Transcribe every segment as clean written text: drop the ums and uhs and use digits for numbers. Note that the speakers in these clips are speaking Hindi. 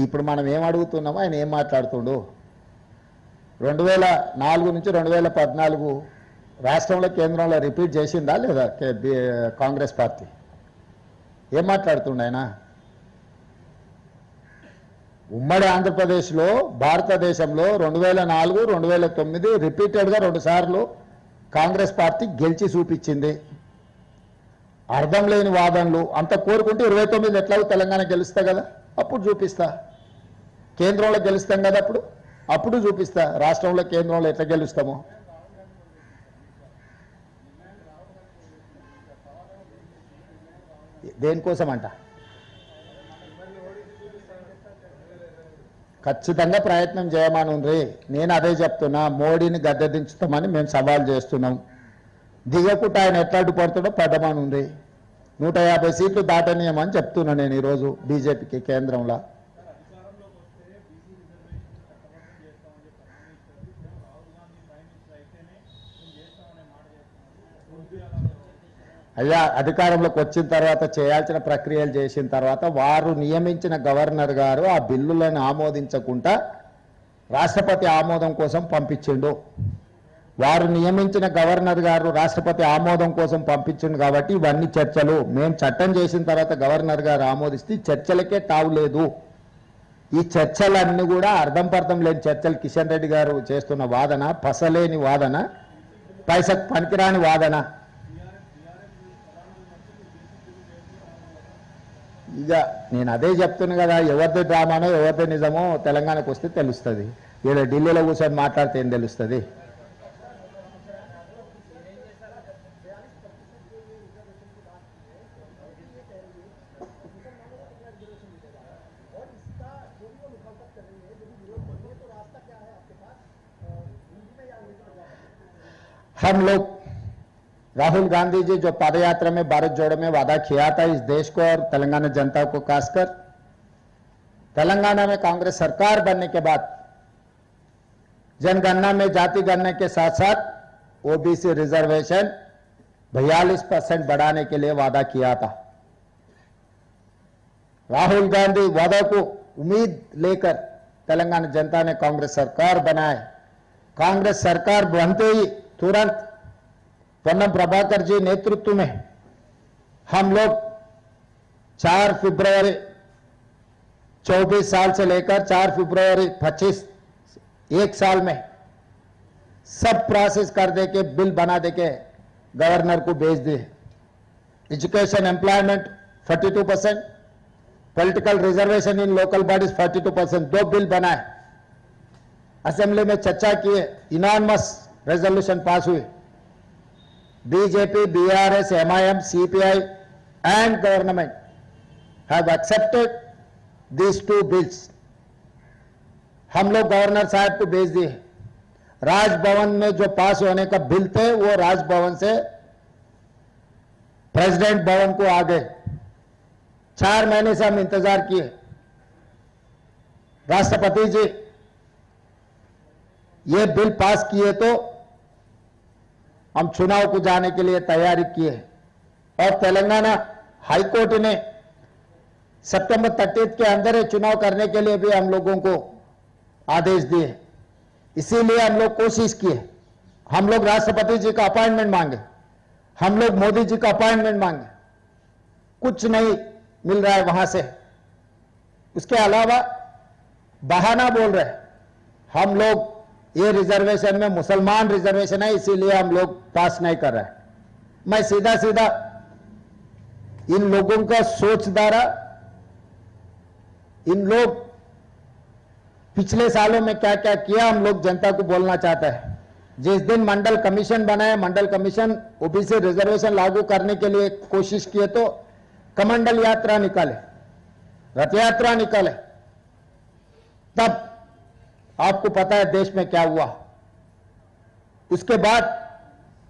ఇప్పుడు మనం ఏం అడుగుతున్నామో ఆయన ఏం మాట్లాడుతుండు. 2004 నుంచి 2014 రాష్ట్రంలో కేంద్రంలో రిపీట్ చేసిందా లేదా కాంగ్రెస్ పార్టీ? ఏం మాట్లాడుతుండ ఆయన? ఉమ్మడి ఆంధ్రప్రదేశ్లో భారతదేశంలో 2004, 2009 రిపీటెడ్గా 2 సార్లు కాంగ్రెస్ పార్టీ గెలిచి చూపించింది. అర్థం లేని వాదనలు అంత కోరుకుంటే 29 ఎట్లాగో తెలంగాణ గెలుస్తా కదా, అప్పుడు చూపిస్తా. కేంద్రంలో గెలుస్తాం కదా, అప్పుడు చూపిస్తా రాష్ట్రంలో కేంద్రంలో ఎట్లా గెలుస్తామో. దేనికోసం అంట? ఖచ్చితంగా ప్రయత్నం చేయమని నేను అదే చెప్తున్నా. మోడీని గద్దె దించుతామని మేము సవాల్ చేస్తున్నాం. దిగకుండా ఆయన ఎట్లా అడ్డుపడుతుండో పడమని ఉంది. 150 సీట్లు దాటనీయమని చెప్తున్నా నేను ఈరోజు బీజేపీకి కేంద్రంలో. అయ్యా, అధికారంలోకి వచ్చిన తర్వాత చేయాల్సిన ప్రక్రియలు చేసిన తర్వాత వారు నియమించిన గవర్నర్ గారు ఆ బిల్లులను ఆమోదించకుండా రాష్ట్రపతి ఆమోదం కోసం పంపించిండు. వారు నియమించిన గవర్నర్ గారు రాష్ట్రపతి ఆమోదం కోసం పంపించిండు కాబట్టి ఇవన్నీ చర్చలు. మేము చట్టం చేసిన తర్వాత గవర్నర్ గారు ఆమోదిస్తే చర్చలకే తావులేదు. ఈ చర్చలన్నీ కూడా అర్థం పర్థం లేని చర్చలు. కిషన్ రెడ్డి గారు చేస్తున్న వాదన పసలేని వాదన, పైసకు పనికిరాని వాదన. ఇక నేను అదే చెప్తున్నా కదా, ఎవరిది డ్రామానో ఎవరిది నిజమో తెలంగాణకు వస్తే తెలుస్తుంది. వీళ్ళు ఢిల్లీలో కూర్చొని మాట్లాడితే ఏం తెలుస్తుంది? हम लोग राहुल गांधी जी जो पदयात्रा में भारत जोड़ो में वादा किया था इस देश को और तेलंगाना जनता को खासकर, तेलंगाना में कांग्रेस सरकार बनने के बाद जनगणना में जाति गणना के साथ साथ ओबीसी रिजर्वेशन 42% बढ़ाने के लिए वादा किया था। राहुल गांधी वादा को उम्मीद लेकर तेलंगाना जनता ने कांग्रेस सरकार बनाए। कांग्रेस सरकार बनते ही तुरंत पोन्नम प्रभाकर जी नेतृत्व में हम लोग 4 फरवरी 24 साल से लेकर 4 फरवरी 25 एक साल में सब प्रोसेस कर दे के बिल बना दे के गवर्नर को भेज दिए। एजुकेशन एम्प्लॉयमेंट 42%, पॉलिटिकल रिजर्वेशन इन लोकल बॉडीज 42%, 2 बिल बनाए। असेंबली में चर्चा किए, इनानमस रेजोल्यूशन पास हुई। BJP, BRS, MIM, CPI and government have accepted these 2 bills. हम लोग गवर्नर साहब को भेज दिए। राजभवन में जो पास होने का बिल थे वो राजभवन से प्रेसिडेंट भवन को आ गए। 4 महीने से हम इंतजार किए। राष्ट्रपति जी ये बिल पास किए तो हम चुनाव को जाने के लिए तैयारी किए और तेलंगाना हाईकोर्ट ने सितंबर 30 के अंदर चुनाव करने के लिए भी हम लोगों को आदेश दिए। इसीलिए हम लोग कोशिश किए। हम लोग राष्ट्रपति जी का अपॉइंटमेंट मांगे, हम लोग मोदी जी का अपॉइंटमेंट मांगे, कुछ नहीं मिल रहा है वहां से। उसके अलावा बहाना बोल रहे हम लोग ये रिजर्वेशन में मुसलमान रिजर्वेशन है इसीलिए हम लोग पास नहीं कर रहे हैं। मैं सीधा सीधा इन लोगों का सोच द्वारा, इन लोग पिछले सालों में क्या क्या किया हम लोग जनता को बोलना चाहता है। जिस दिन मंडल कमीशन बनाए, मंडल कमीशन ओबीसी रिजर्वेशन लागू करने के लिए कोशिश किए तो कमंडल यात्रा निकाले, रथ यात्रा निकाले, तब आपको पता है देश में क्या हुआ। उसके बाद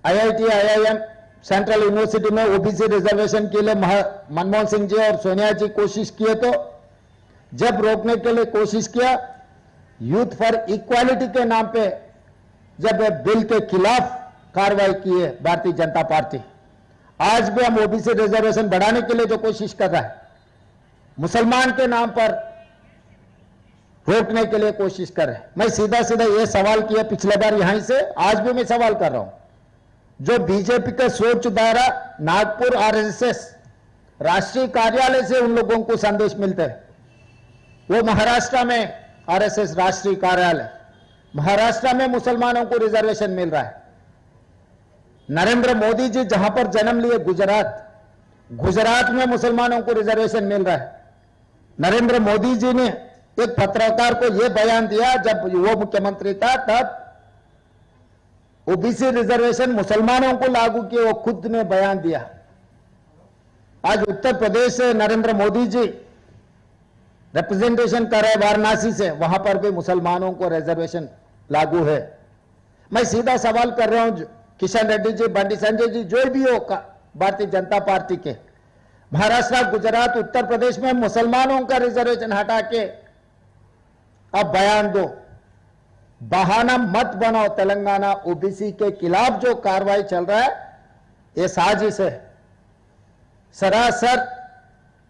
आईआईटी, आईआईएम, सेंट्रल यूनिवर्सिटी में ओबीसी रिजर्वेशन के लिए मनमोहन सिंह जी और सोनिया जी कोशिश किए तो जब रोकने के लिए कोशिश किया, यूथ फॉर इक्वालिटी के नाम पे जब बिल के खिलाफ कार्रवाई की है भारतीय जनता पार्टी। आज भी हम ओबीसी रिजर्वेशन बढ़ाने के लिए जो कोशिश कर रहा है, मुसलमान के नाम पर रोकने के लिए कोशिश कर रहे हैं। मैं सीधा सीधा ये सवाल किया पिछले बार यहीं से, आज भी मैं सवाल कर रहा हूं। जो बीजेपी के सोच द्वारा नागपुर आरएसएस राष्ट्रीय कार्यालय से उन लोगों को संदेश मिलते हैं, वो महाराष्ट्र में आरएसएस राष्ट्रीय कार्यालय, महाराष्ट्र में मुसलमानों को रिजर्वेशन मिल रहा है। नरेंद्र मोदी जी जहां पर जन्म लिए गुजरात में मुसलमानों को रिजर्वेशन मिल रहा है। नरेंद्र मोदी जी ने एक पत्रकार को यह बयान दिया जब वो मुख्यमंत्री था, तब ओबीसी रिजर्वेशन मुसलमानों को लागू किए, वो खुद ने बयान दिया। आज उत्तर प्रदेश से नरेंद्र मोदी जी रिप्रेजेंटेशन कर रहे वाराणसी से, वहां पर भी मुसलमानों को रिजर्वेशन लागू है। मैं सीधा सवाल कर रहा हूं, किशन रेड्डी जी, बंडी संजय जी, जो भी हो भारतीय जनता पार्टी के, महाराष्ट्र, गुजरात, उत्तर प्रदेश में मुसलमानों का रिजर्वेशन हटा के अब बयान दो, बहाना मत बनाओ। तेलंगाना ओबीसी के खिलाफ जो कार्रवाई चल रहा है ये साजिश है, सरासर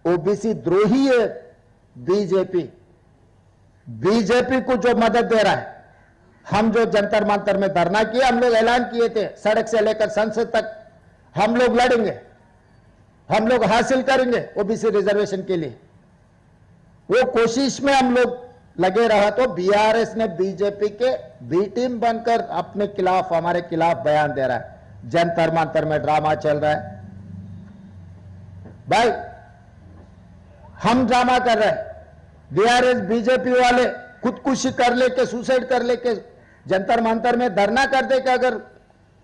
ओबीसी द्रोही है बीजेपी को जो मदद दे रहा है। हम जो जंतर मंतर में धरना किए, हम लोग ऐलान किए थे, सड़क से लेकर संसद तक हम लोग लड़ेंगे, हम लोग हासिल करेंगे ओबीसी रिजर्वेशन के लिए। वो कोशिश में हम लोग लगे रहा तो बीआरएस ने बीजेपी के बी टीम बनकर अपने खिलाफ, हमारे खिलाफ बयान दे रहा है। जंतर मंतर में ड्रामा चल रहा है। भाई हम ड्रामा कर रहे हैं, बीआरएस बीजेपी वाले खुदकुशी कर लेके, सुसाइड कर लेके जंतर मंतर में धरना कर दे कि अगर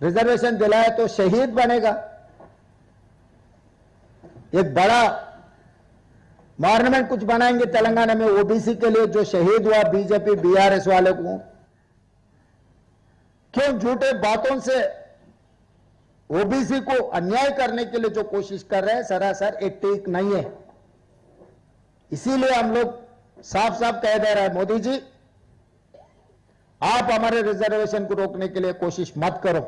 रिजर्वेशन दिलाए तो शहीद बनेगा। एक बड़ा मॉन्यूमेंट कुछ बनाएंगे तेलंगाना में ओबीसी के लिए, जो शहीद हुआ बीजेपी बीआरएस वाले को। क्यों झूठे बातों से ओबीसी को अन्याय करने के लिए जो कोशिश कर रहे हैं, सरासर एक ठीक नहीं है। इसीलिए हम लोग साफ साफ कह दे रहे हैं, मोदी जी आप हमारे रिजर्वेशन को रोकने के लिए कोशिश मत करो।